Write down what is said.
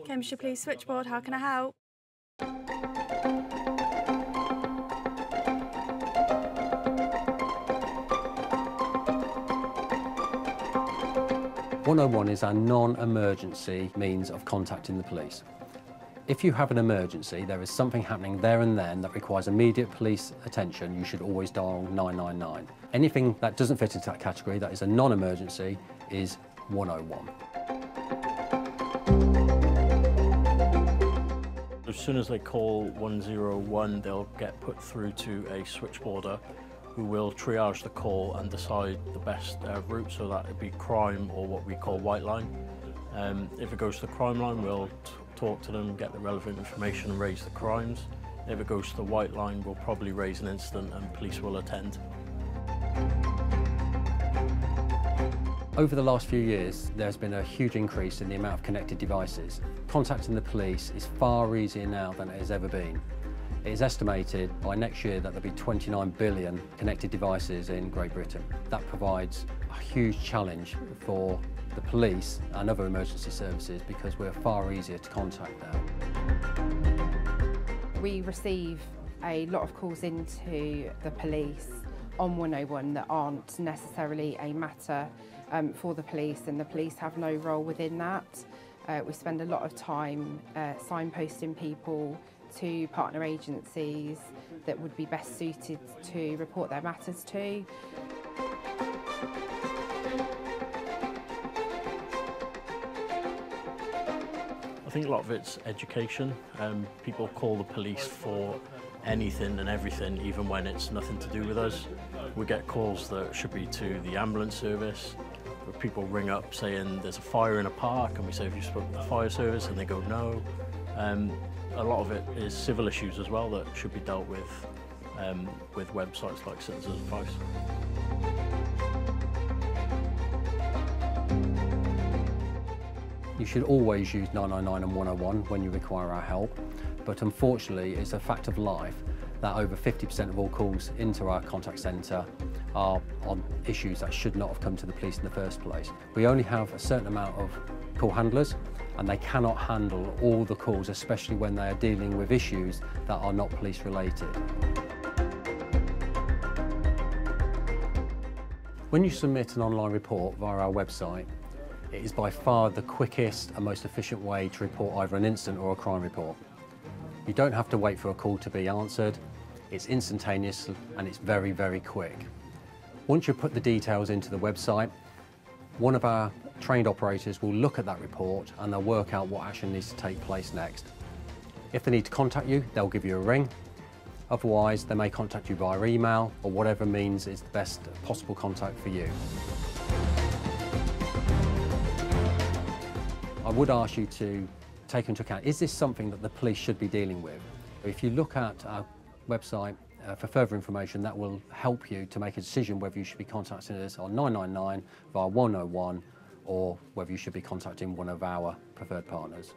Cambridgeshire Police Switchboard, how can I help? 101 is our non-emergency means of contacting the police. If you have an emergency, there is something happening there and then that requires immediate police attention, you should always dial 999. Anything that doesn't fit into that category, that is a non-emergency, is 101. As soon as they call 101, they'll get put through to a switchboarder who will triage the call and decide the best route, so that it'd be crime or what we call white line. If it goes to the crime line, we'll talk to them, get the relevant information and raise the crimes. If it goes to the white line, we'll probably raise an incident and police will attend. Over the last few years, there's been a huge increase in the amount of connected devices. Contacting the police is far easier now than it has ever been. It is estimated by next year that there'll be 29 billion connected devices in Great Britain. That provides a huge challenge for the police and other emergency services because we're far easier to contact now. We receive a lot of calls into the police on 101 that aren't necessarily a matter for the police, and the police have no role within that. We spend a lot of time signposting people to partner agencies that would be best suited to report their matters to. I think a lot of it's education. People call the police for anything and everything, even when it's nothing to do with us. We get calls that should be to the ambulance service, where people ring up saying there's a fire in a park, and we say, have you spoken to the fire service? And they go, no. A lot of it is civil issues as well that should be dealt with websites like Citizens Advice. You should always use 999 and 101 when you require our help, but unfortunately it's a fact of life that over 50% of all calls into our contact centre are on issues that should not have come to the police in the first place. We only have a certain amount of call handlers, and they cannot handle all the calls, especially when they are dealing with issues that are not police related. When you submit an online report via our website, it is by far the quickest and most efficient way to report either an incident or a crime report. You don't have to wait for a call to be answered. It's instantaneous and it's very, very quick. Once you put the details into the website, one of our trained operators will look at that report and they'll work out what action needs to take place next. If they need to contact you, they'll give you a ring. Otherwise, they may contact you via email or whatever means is the best possible contact for you. I would ask you to take into account, is this something that the police should be dealing with? If you look at our website for further information, that will help you to make a decision whether you should be contacting us on 999 via 101 or whether you should be contacting one of our preferred partners.